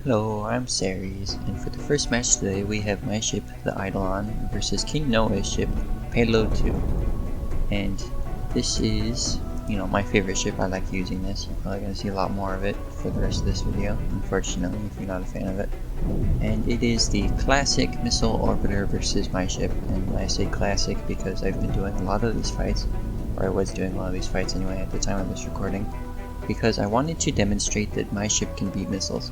Hello, I'm Ceres, and for the first match today we have my ship, the Eidolon, versus King Noah's ship, Payload 2. And this is, my favorite ship. I like using this. You're probably going to see a lot more of it for the rest of this video, unfortunately, if you're not a fan of it. And it is the classic missile orbiter versus my ship, and I say classic because I've been doing a lot of these fights, or I was doing a lot of these fights anyway at the time of this recording, because I wanted to demonstrate that my ship can beat missiles.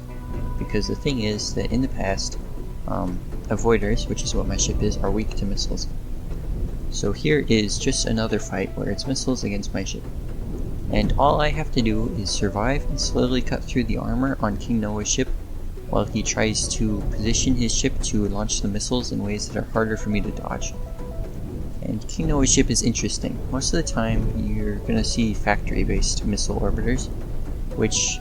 Because the thing is that in the past, avoiders, which is what my ship is, are weak to missiles. So here is just another fight where it's missiles against my ship. And all I have to do is survive and slowly cut through the armor on King Noah's ship while he tries to position his ship to launch the missiles in ways that are harder for me to dodge. And King Noah's ship is interesting. Most of the time you're going to see factory-based missile orbiters, which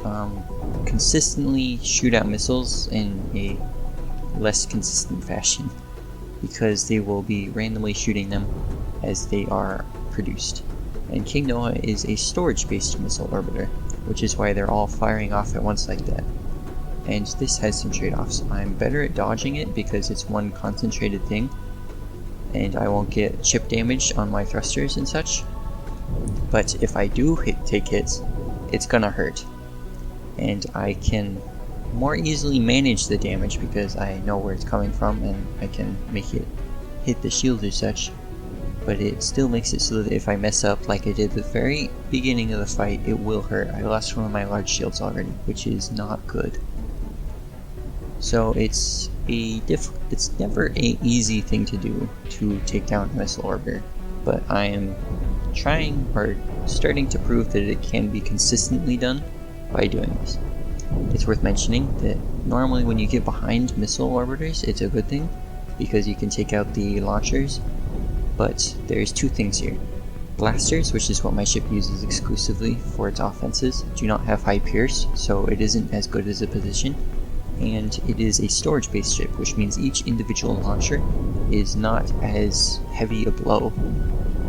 consistently shoot out missiles in a less consistent fashion, because they will be randomly shooting them as they are produced. And King Noah is a storage-based missile orbiter, which is why they're all firing off at once like that. And this has some trade-offs. I'm better at dodging it because it's one concentrated thing, and I won't get chip damage on my thrusters and such. But if I do take hits, it's gonna hurt. And I can more easily manage the damage because I know where it's coming from and I can make it hit the shield or such. But it still makes it so that if I mess up like I did at the very beginning of the fight, it will hurt. I lost one of my large shields already, which is not good. So it's never an easy thing to do to take down a missile orbiter, but I am trying or starting to prove that it can be consistently done by doing this. It's worth mentioning that normally when you get behind missile orbiters, it's a good thing because you can take out the launchers, but there's two things here. Blasters, which is what my ship uses exclusively for its offenses, do not have high pierce, so it isn't as good as a position, and it is a storage-based ship, which means each individual launcher is not as heavy a blow.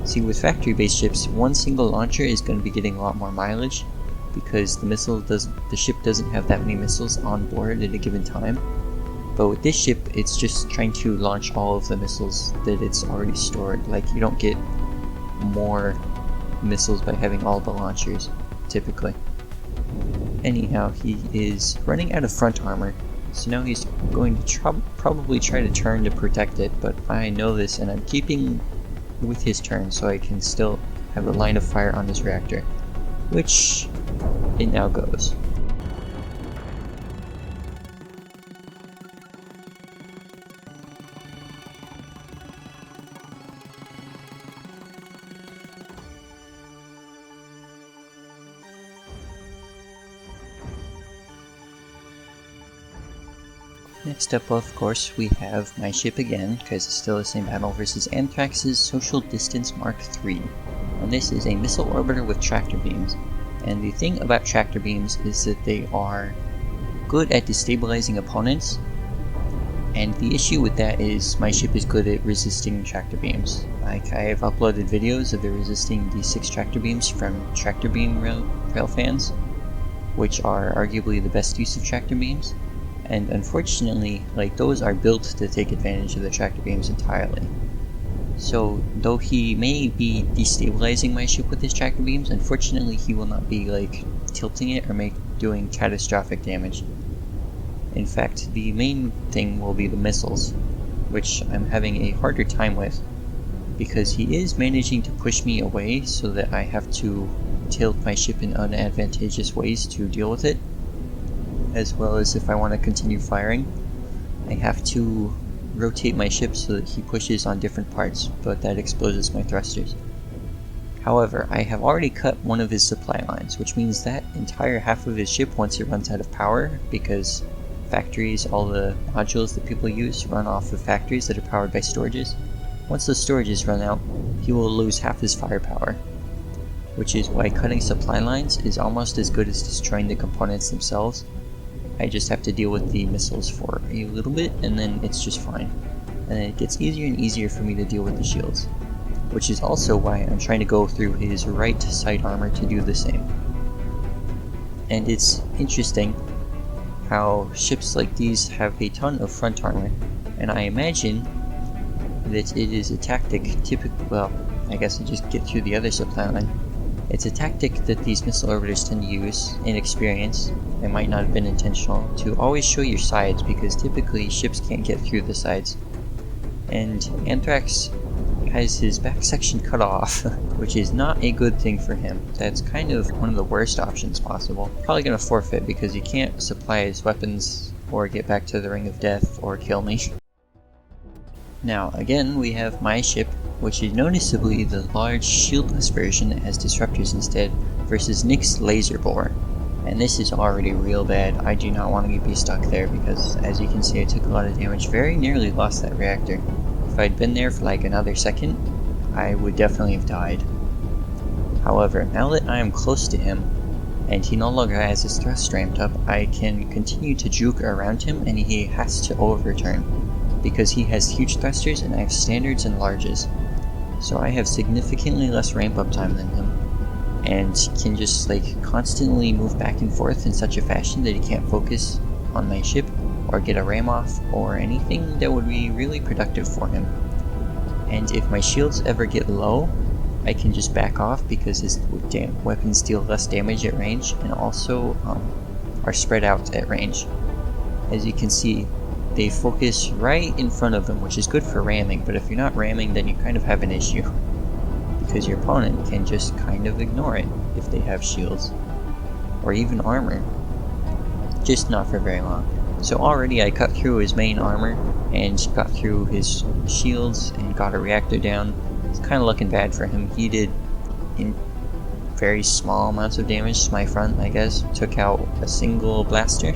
See, with factory-based ships, one single launcher is going to be getting a lot more mileage, because the ship doesn't have that many missiles on board at a given time. But with this ship, it's just trying to launch all of the missiles that it's already stored. Like, you don't get more missiles by having all the launchers, typically. Anyhow, he is running out of front armor, so now he's going to probably try to turn to protect it, but I know this and I'm keeping with his turn so I can still have a line of fire on his reactor, which it now goes. Next up, of course, we have my ship again, because it's still the same battle versus Anthrax's Social Distance Mark III. And this is a missile orbiter with tractor beams. And the thing about tractor beams is that they are good at destabilizing opponents, and the issue with that is my ship is good at resisting tractor beams. Like, I have uploaded videos of it resisting D6 tractor beams from tractor beam rail fans, which are arguably the best use of tractor beams. And unfortunately, those are built to take advantage of the tractor beams entirely. So, though he may be destabilizing my ship with his tractor beams, unfortunately he will not be, tilting it or doing catastrophic damage. In fact, the main thing will be the missiles, which I'm having a harder time with, because he is managing to push me away so that I have to tilt my ship in unadvantageous ways to deal with it, as well as if I want to continue firing, I have to rotate my ship so that he pushes on different parts, but that exposes my thrusters. However, I have already cut one of his supply lines, which means that entire half of his ship, once it runs out of power, because factories, all the modules that people use run off of factories that are powered by storages, once those storages run out, he will lose half his firepower, which is why cutting supply lines is almost as good as destroying the components themselves. I just have to deal with the missiles for a little bit, and then it's just fine. And then it gets easier and easier for me to deal with the shields, which is also why I'm trying to go through his right side armor to do the same. And it's interesting how ships like these have a ton of front armor, and I imagine that it is a tactic well, I guess I just get through the other supply line. It's a tactic that these missile orbiters tend to use in experience, it might not have been intentional, to always show your sides because typically ships can't get through the sides. And Anthrax has his back section cut off, which is not a good thing for him. That's kind of one of the worst options possible. Probably gonna forfeit because he can't supply his weapons or get back to the Ring of Death or kill me. Now again we have my ship, which is noticeably the large shieldless version that has disruptors instead, versus Nick's laser bore. And this is already real bad. I do not want to be stuck there because, as you can see, I took a lot of damage, very nearly lost that reactor. If I'd been there for like another second, I would definitely have died. However, now that I am close to him, and he no longer has his thrust ramped up, I can continue to juke around him and he has to overturn, because he has huge thrusters and I have standards and larges. So I have significantly less ramp up time than him, and can just like constantly move back and forth in such a fashion that he can't focus on my ship or get a ram off or anything that would be really productive for him. And if my shields ever get low, I can just back off because his weapons deal less damage at range and also are spread out at range. As you can see, they focus right in front of him, which is good for ramming, but if you're not ramming then you kind of have an issue, because your opponent can just kind of ignore it if they have shields, or even armor, just not for very long. So already I cut through his main armor, and got through his shields, and got a reactor down. It's kind of looking bad for him. He did in very small amounts of damage to my front, I guess. Took out a single blaster,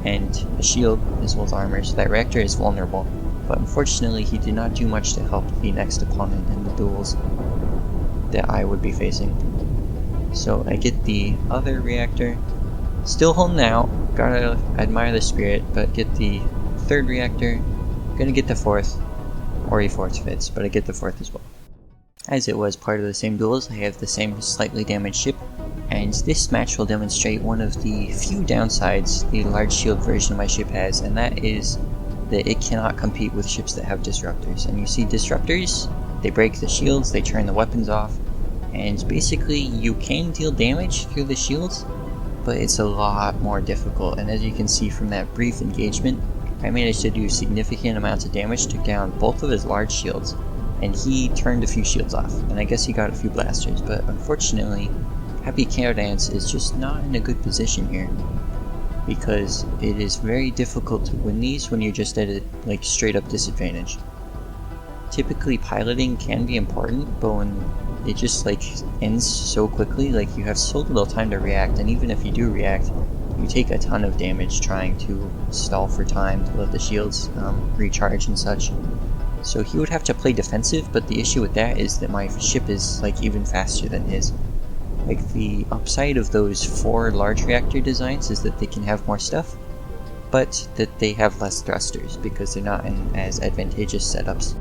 and a shield as well as armor, so that reactor is vulnerable. But unfortunately he did not do much to help the next opponent in the duels that I would be facing. So I get the other reactor, still holding out, gotta admire the spirit, but get the third reactor, gonna get the fourth, or a fourth fits, but I get the fourth as well. As it was part of the same duels, I have the same slightly damaged ship, and this match will demonstrate one of the few downsides the large shield version of my ship has, and that is that it cannot compete with ships that have disruptors. And you see disruptors, they break the shields, they turn the weapons off, and basically you can deal damage through the shields, but it's a lot more difficult. And as you can see from that brief engagement, I managed to do significant amounts of damage, took down both of his large shields, and he turned a few shields off, and I guess he got a few blasters, but unfortunately Happy Counter is just not in a good position here, because it is very difficult to win these when you're just at a like straight up disadvantage. Typically piloting can be important, but when it just like ends so quickly, like you have so little time to react, and even if you do react, you take a ton of damage trying to stall for time to let the shields recharge and such. So he would have to play defensive, but the issue with that is that my ship is like even faster than his. Like the upside of those 4 large reactor designs is that they can have more stuff, but that they have less thrusters because they're not in as advantageous setups.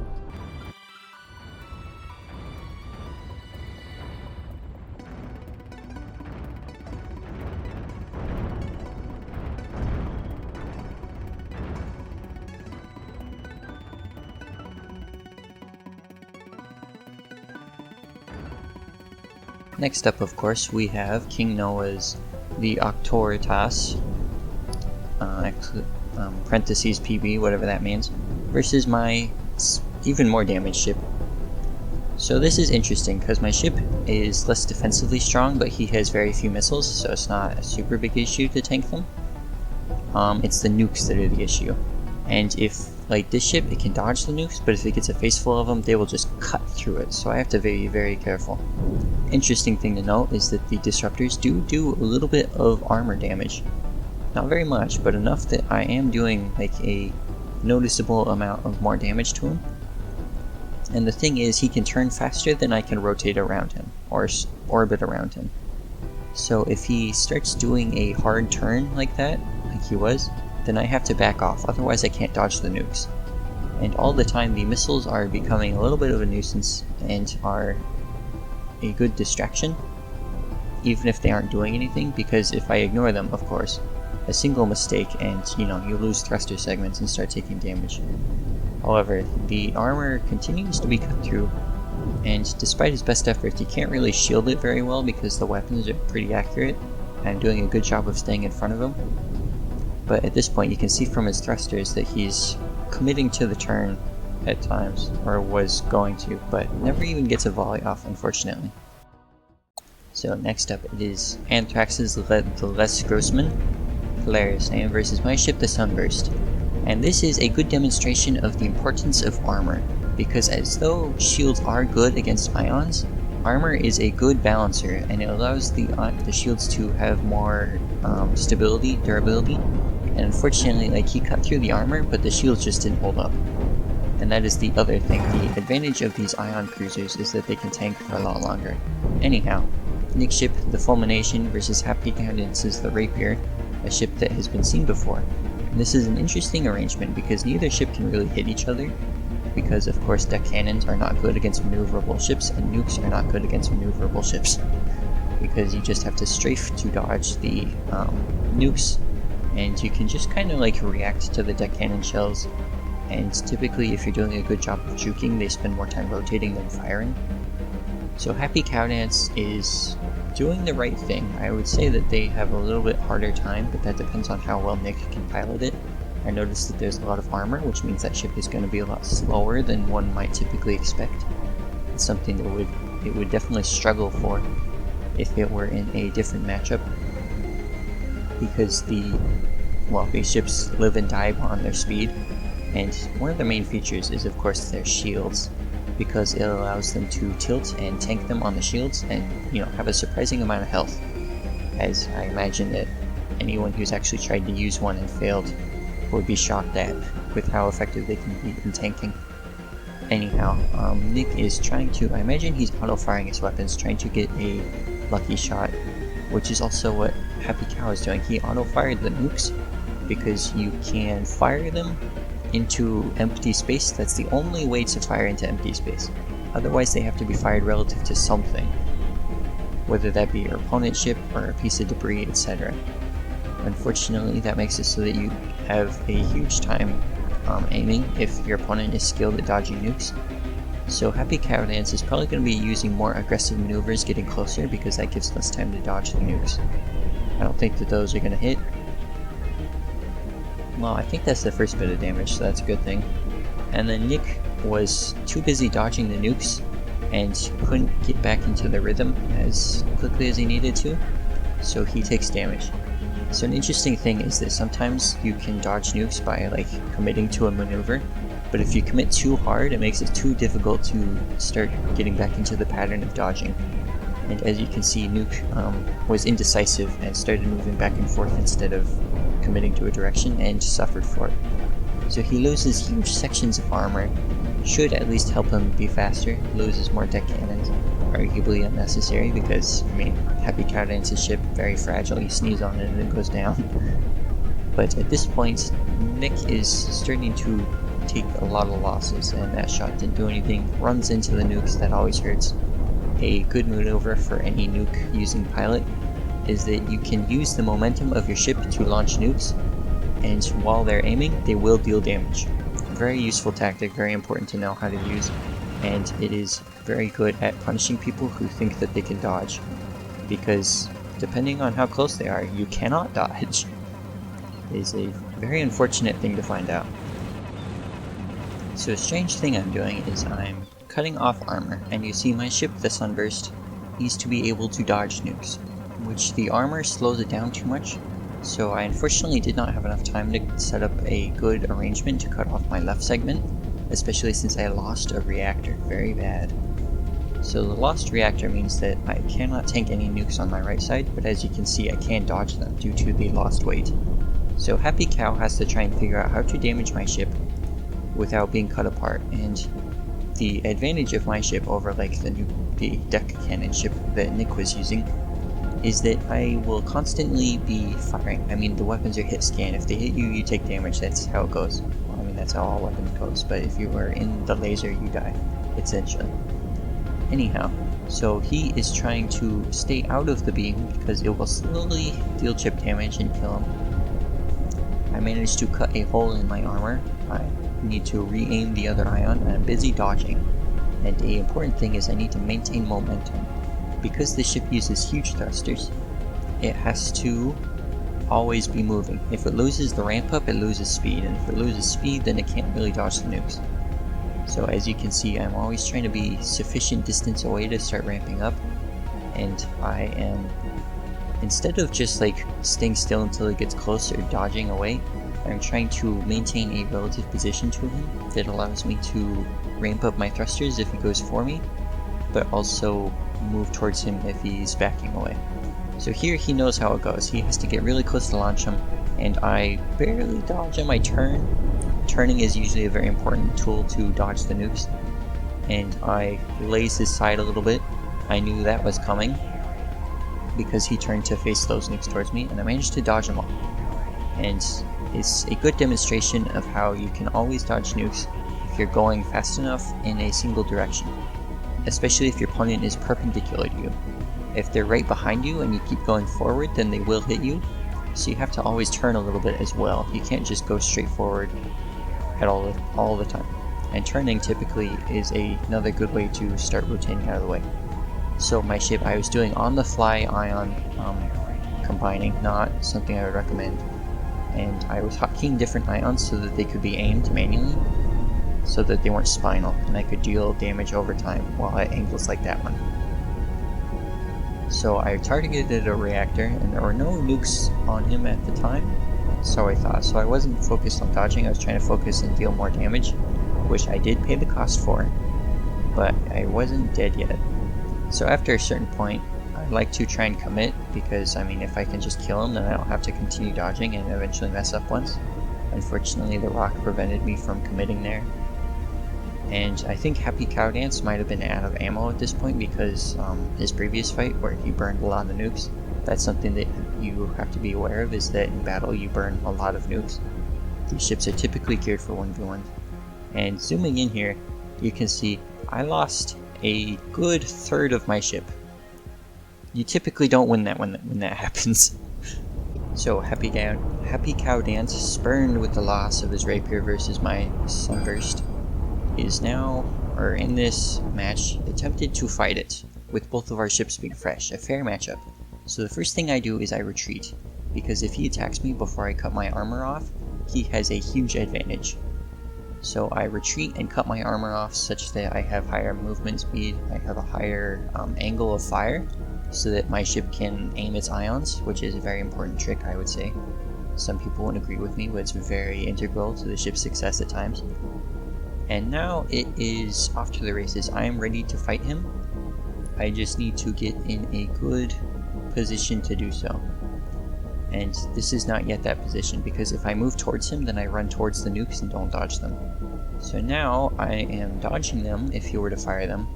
Next up, of course, we have King Noah's the Octoritas, parentheses PB, whatever that means, versus my even more damaged ship. So this is interesting because my ship is less defensively strong, but he has very few missiles, so it's not a super big issue to tank them. It's the nukes that are the issue. And if, like this ship, it can dodge the nukes, but if it gets a face full of them, they will just cut through it, so I have to be very careful. Interesting thing to note is that the disruptors do a little bit of armor damage. Not very much, but enough that I am doing like a noticeable amount of more damage to him. And the thing is, he can turn faster than I can rotate around him, or orbit around him. So if he starts doing a hard turn like that, like he was, then I have to back off, otherwise I can't dodge the nukes. And all the time the missiles are becoming a little bit of a nuisance and are a good distraction, even if they aren't doing anything, because if I ignore them, of course, a single mistake and, you lose thruster segments and start taking damage. However, the armor continues to be cut through, and despite his best efforts, he can't really shield it very well because the weapons are pretty accurate and doing a good job of staying in front of him. But at this point, you can see from his thrusters that he's committing to the turn at times, or was going to, but never even gets a volley off, unfortunately. So next up it is Anthrax's the Les Grossman, Polaris, and versus my ship the Sunburst. And this is a good demonstration of the importance of armor, because as though shields are good against ions, armor is a good balancer, and it allows the shields to have more stability, durability, and unfortunately, like, he cut through the armor, but the shields just didn't hold up. And that is the other thing. The advantage of these ion cruisers is that they can tank for a lot longer. Anyhow, Nick's ship, the Fulmination, versus Happy Countenance's the Rapier, a ship that has been seen before. And this is an interesting arrangement because neither ship can really hit each other, because of course deck cannons are not good against maneuverable ships, and nukes are not good against maneuverable ships, because you just have to strafe to dodge the nukes, and you can just kind of like react to the deck cannon shells. And typically, if you're doing a good job of juking, they spend more time rotating than firing. So Happy Cowdance is doing the right thing. I would say that they have a little bit harder time, but that depends on how well Nick can pilot it. I noticed that there's a lot of armor, which means that ship is going to be a lot slower than one might typically expect. It's something that it would definitely struggle for if it were in a different matchup, because these ships live and die on their speed. And one of the main features is of course their shields, because it allows them to tilt and tank them on the shields and have a surprising amount of health, as I imagine that anyone who's actually tried to use one and failed would be shocked at with how effective they can be in tanking. Anyhow, Nick is trying to, I imagine he's auto-firing his weapons, trying to get a lucky shot, which is also what Happy Cow is doing. He auto-fired the nukes because you can fire them into empty space. That's the only way to fire into empty space. Otherwise they have to be fired relative to something, whether that be your opponent's ship or a piece of debris, etc. Unfortunately, that makes it so that you have a huge time aiming if your opponent is skilled at dodging nukes. So Happy Cowdance is probably going to be using more aggressive maneuvers getting closer, because that gives less time to dodge the nukes. I don't think that those are going to hit. Well, I think that's the first bit of damage, so that's a good thing. And then Nick was too busy dodging the nukes and couldn't get back into the rhythm as quickly as he needed to, so he takes damage. So an interesting thing is that sometimes you can dodge nukes by committing to a maneuver, but if you commit too hard, it makes it too difficult to start getting back into the pattern of dodging. And as you can see, Nuke was indecisive and started moving back and forth instead of committing to a direction, and suffered for it. So he loses huge sections of armor. Should at least help him be faster. Loses more deck cannons, arguably unnecessary, because Happy Cowdance's ship, very fragile, you sneeze on it and it goes down. But at this point, Nick is starting to take a lot of losses, and that shot didn't do anything. Runs into the nukes, that always hurts. A good maneuver for any nuke using pilot is that you can use the momentum of your ship to launch nukes, and while they're aiming, they will deal damage. Very useful tactic, very important to know how to use, and it is very good at punishing people who think that they can dodge, because depending on how close they are, you cannot dodge. It is a very unfortunate thing to find out. So a strange thing I'm doing is I'm cutting off armor, and you see my ship, the Sunburst, needs to be able to dodge nukes, which the armor slows it down too much, so I unfortunately did not have enough time to set up a good arrangement to cut off my left segment, especially since I lost a reactor. Very bad. So the lost reactor means that I cannot tank any nukes on my right side, but as you can see I can dodge them due to the lost weight. So Happy Cow has to try and figure out how to damage my ship without being cut apart, and the advantage of my ship over the deck cannon ship that Nick was using is that I will constantly be firing. The weapons are hit scan. If they hit you, you take damage. That's how it goes. Well, that's how all weapons goes, but if you are in the laser, you die, essentially. Anyhow, so he is trying to stay out of the beam because it will slowly deal chip damage and kill him. managed to cut a hole in my armor. I need to re-aim the other ion, and I'm busy dodging. And the important thing is I need to maintain momentum. Because the ship uses huge thrusters, it has to always be moving. If it loses the ramp up, it loses speed, and if it loses speed, then it can't really dodge the nukes. So as you can see, I'm always trying to be sufficient distance away to start ramping up, and I am, instead of just like staying still until it gets close or dodging away, I'm trying to maintain a relative position to him that allows me to ramp up my thrusters if he goes for me, but also move towards him if he's backing away. So here he knows how it goes. He has to get really close to launch him, and I barely dodge him. I turn. Turning is usually a very important tool to dodge the nukes, and I laze his side a little bit. I knew that was coming because he turned to face those nukes towards me, and I managed to dodge them all. And it's a good demonstration of how you can always dodge nukes if you're going fast enough in a single direction, especially if your opponent is perpendicular to you. If they're right behind you and you keep going forward, then they will hit you, so you have to always turn a little bit as well. You can't just go straight forward at all the time. And turning typically is another good way to start rotating out of the way. So my ship, I was doing on the fly ion combining, not something I would recommend. And I was hotkeying different ions so that they could be aimed manually, so that they weren't spinal, and I could deal damage over time while at angles like that one. So I targeted a reactor, and there were no nukes on him at the time, so I thought. So I wasn't focused on dodging, I was trying to focus and deal more damage, which I did pay the cost for, but I wasn't dead yet. So after a certain point, I like to try and commit, because I mean, if I can just kill him, then I don't have to continue dodging and eventually mess up once. Unfortunately, the rock prevented me from committing there. And I think Happy Cow Dance might have been out of ammo at this point, because his previous fight where he burned a lot of nukes, that's something that you have to be aware of, is that in battle you burn a lot of nukes. These ships are typically geared for 1v1. And zooming in here, you can see I lost a good third of my ship. You typically don't win that when that happens. So Happy Cow Dance, spurned with the loss of his rapier versus my sunburst, is now, or in this match, attempted to fight it, with both of our ships being fresh, a fair matchup. So the first thing I do is I retreat, because if he attacks me before I cut my armor off, he has a huge advantage. So I retreat and cut my armor off such that I have higher movement speed, I have a higher angle of fire, so that my ship can aim its ions, which is a very important trick, I would say. Some people won't agree with me, but it's very integral to the ship's success at times. And now it is off to the races. I am ready to fight him. I just need to get in a good position to do so. And this is not yet that position, because if I move towards him, then I run towards the nukes and don't dodge them. So now I am dodging them if he were to fire them,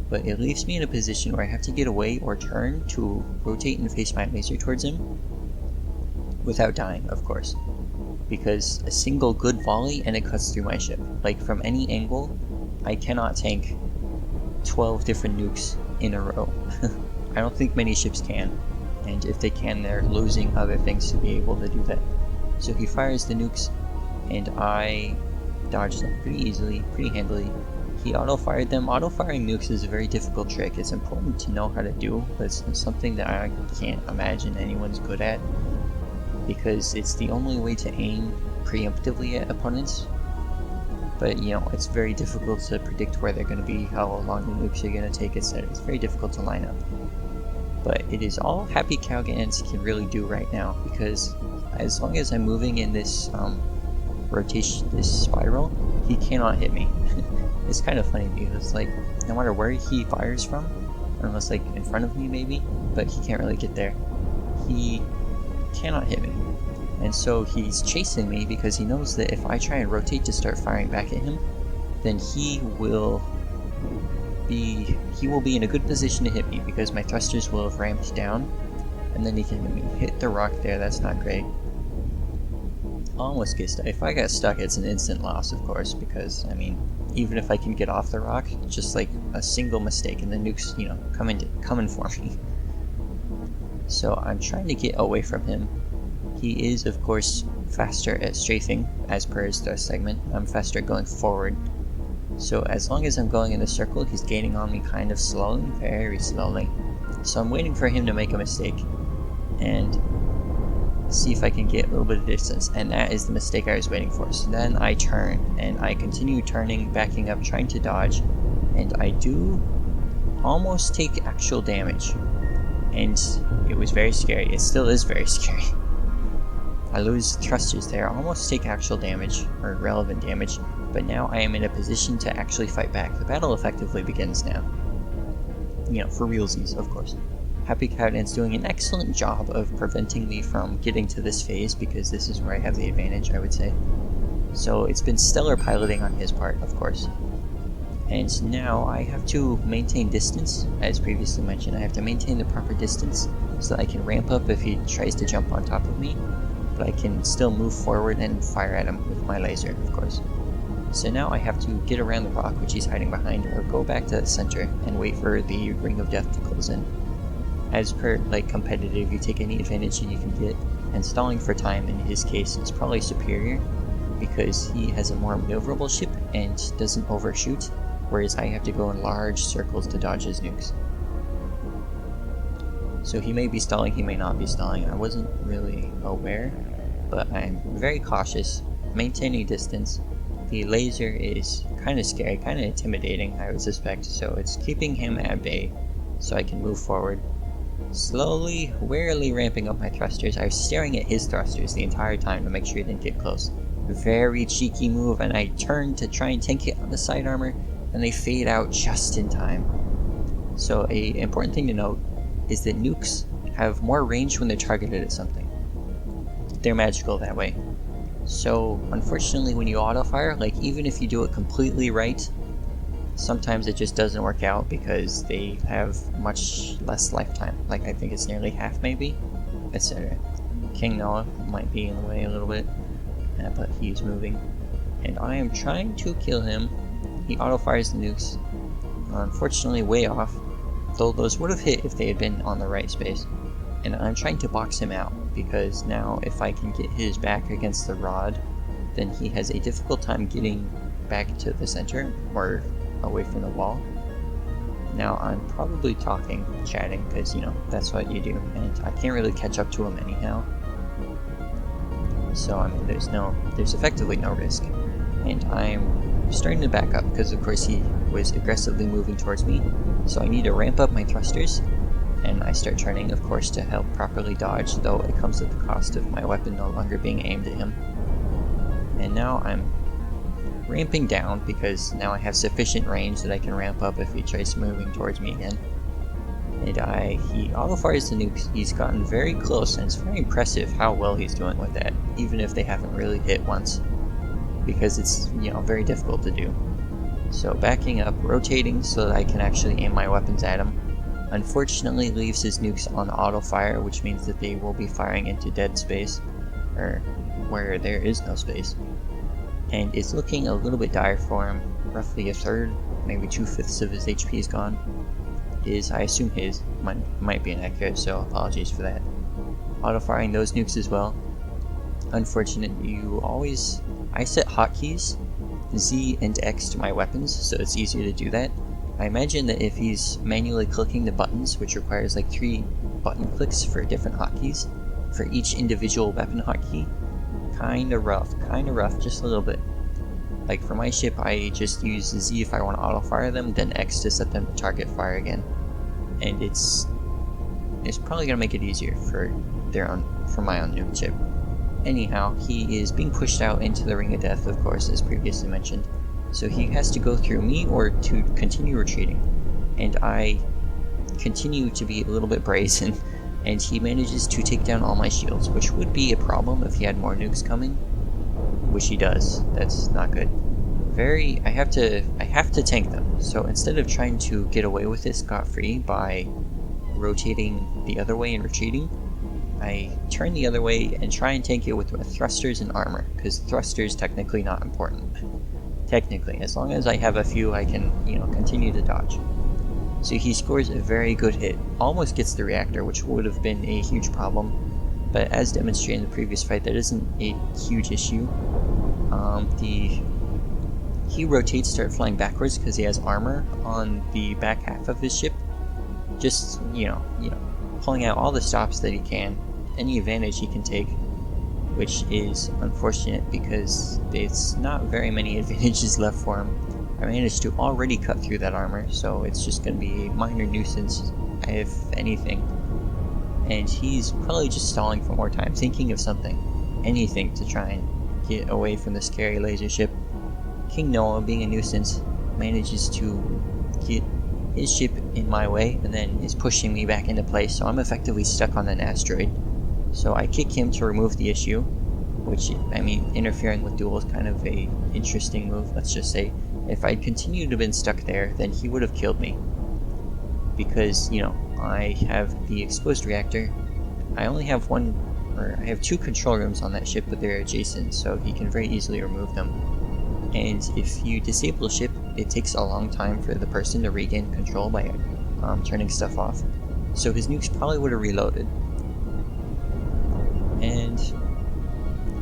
but it leaves me in a position where I have to get away or turn to rotate and face my laser towards him, without dying, of course. Because a single good volley and it cuts through my ship. Like, from any angle, I cannot tank 12 different nukes in a row. I don't think many ships can, and if they can, they're losing other things to be able to do that. So he fires the nukes, and I dodge them pretty easily, pretty handily. He auto-fired them. Auto-firing nukes is a very difficult trick. It's important to know how to do, but it's something that I can't imagine anyone's good at, because it's the only way to aim preemptively at opponents. But you know, it's very difficult to predict where they're going to be, how long the nukes are going to take, etc. It's very difficult to line up. But it is all Happy Cow Dance can really do right now, because as long as I'm moving in this rotation, this spiral, he cannot hit me. It's kind of funny, because like, no matter where he fires from, unless like in front of me maybe, but he can't really get there, he cannot hit me. And so he's chasing me because he knows that if I try and rotate to start firing back at him, then he will be in a good position to hit me, because my thrusters will have ramped down, and then he can hit the rock there. That's not great. Almost get stuck. If I got stuck, it's an instant loss, of course, because I mean, even if I can get off the rock, just like a single mistake and the nukes, you know, coming for me. So I'm trying to get away from him. He is, of course, faster at strafing, as per his thrust segment. I'm faster at going forward. So as long as I'm going in a circle, he's gaining on me kind of slowly, very slowly. So I'm waiting for him to make a mistake and see if I can get a little bit of distance, and that is the mistake I was waiting for. So then I turn, and I continue turning, backing up, trying to dodge, and I do almost take actual damage. And it was very scary. It still is very scary. I lose thrusters there, almost take actual damage, or relevant damage, but now I am in a position to actually fight back. The battle effectively begins now. You know, for realsies, of course. Happy Cowden's doing an excellent job of preventing me from getting to this phase, because this is where I have the advantage, I would say. So it's been stellar piloting on his part, of course. And now I have to maintain distance, as previously mentioned. I have to maintain the proper distance so that I can ramp up if he tries to jump on top of me, but I can still move forward and fire at him with my laser, of course. So now I have to get around the rock which he's hiding behind, or go back to the center and wait for the Ring of Death to close in. As per like competitive, you take any advantage that you can get, and stalling for time in his case is probably superior because he has a more maneuverable ship and doesn't overshoot, whereas I have to go in large circles to dodge his nukes. So he may be stalling, he may not be stalling. I wasn't really aware, but I'm very cautious, maintaining distance. The laser is kind of scary, kind of intimidating, I would suspect, so it's keeping him at bay so I can move forward. Slowly, warily ramping up my thrusters. I was staring at his thrusters the entire time to make sure he didn't get close. Very cheeky move, and I turned to try and tank it on the side armor, and they fade out just in time. So a important thing to note is that nukes have more range when they're targeted at something. They're magical that way. So unfortunately when you auto-fire, like even if you do it completely right, sometimes it just doesn't work out because they have much less lifetime. Like I think it's nearly half maybe, etc. King Noah might be in the way a little bit, but he's moving. And I am trying to kill him. He auto-fires the nukes, unfortunately way off, though those would have hit if they had been on the right space. And I'm trying to box him out, because now if I can get his back against the rod, then he has a difficult time getting back to the center, or away from the wall. Now I'm probably talking, chatting, because you know, that's what you do, and I can't really catch up to him anyhow. So I mean, there's effectively no risk. And I'm starting to back up, because of course he was aggressively moving towards me, so I need to ramp up my thrusters. And I start turning, of course, to help properly dodge, though it comes at the cost of my weapon no longer being aimed at him. And now I'm ramping down, because now I have sufficient range that I can ramp up if he tries moving towards me again. And he auto-fires the nukes. He's gotten very close, and it's very impressive how well he's doing with that, even if they haven't really hit once, because it's, you know, very difficult to do. So backing up, rotating so that I can actually aim my weapons at him. Unfortunately leaves his nukes on auto fire, which means that they will be firing into dead space, or where there is no space. And it's looking a little bit dire for him. Roughly a third, maybe 2/5 of his HP is gone. I assume his, might be inaccurate, so apologies for that. Auto firing those nukes as well. Unfortunate, I set hotkeys Z and X to my weapons, so it's easier to do that. I imagine that if he's manually clicking the buttons, which requires like 3 button clicks for different hotkeys, for each individual weapon hotkey, kinda rough, just a little bit. Like for my ship, I just use Z if I want to auto fire them, then X to set them to target fire again. And it's probably gonna make it easier for my own nuke chip. Anyhow, he is being pushed out into the Ring of Death, of course, as previously mentioned. So he has to go through me or to continue retreating. And I continue to be a little bit brazen, and he manages to take down all my shields, which would be a problem if he had more nukes coming, which he does. That's not good. I have to tank them. So instead of trying to get away with it scot-free by rotating the other way and retreating, I turn the other way and try and tank it with my thrusters and armor, because thrusters technically not important. Technically, as long as I have a few, I can, you know, continue to dodge. So he scores a very good hit, almost gets the reactor, which would have been a huge problem, but as demonstrated in the previous fight, that isn't a huge issue. He rotates, start flying backwards because he has armor on the back half of his ship. Just pulling out all the stops that he can, any advantage he can take, which is unfortunate because it's not very many advantages left for him. I managed to already cut through that armor, so it's just going to be a minor nuisance, if anything. And he's probably just stalling for more time, thinking of something, anything to try and get away from the scary laser ship. King Noah, being a nuisance, manages to get his ship in my way and then is pushing me back into place, so I'm effectively stuck on an asteroid. So I kick him to remove the issue, which, I mean, interfering with duel is kind of a interesting move, let's just say. If I'd continued to have been stuck there, then he would have killed me. Because, I have the exposed reactor. I only have I have 2 control rooms on that ship, but they're adjacent, so he can very easily remove them. And if you disable a ship, it takes a long time for the person to regain control by turning stuff off. So his nukes probably would have reloaded. And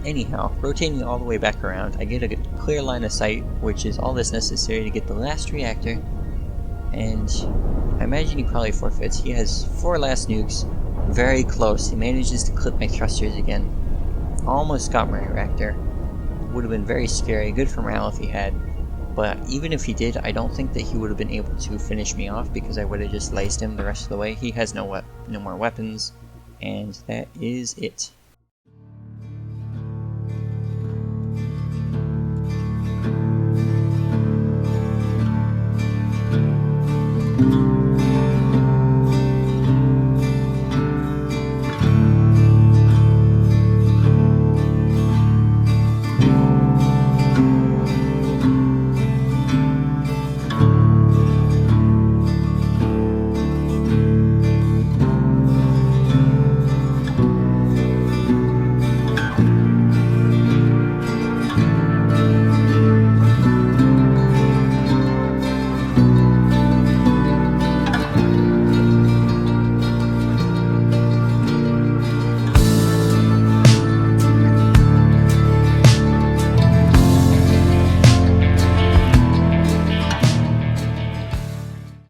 anyhow, rotating all the way back around, I get a clear line of sight, which is all that's necessary to get the last reactor. And I imagine he probably forfeits. He has 4 last nukes, very close. He manages to clip my thrusters again. Almost got my reactor. Would have been very scary, good for morale if he had. But even if he did, I don't think that he would have been able to finish me off because I would have just laced him the rest of the way. He has no more weapons, and that is it.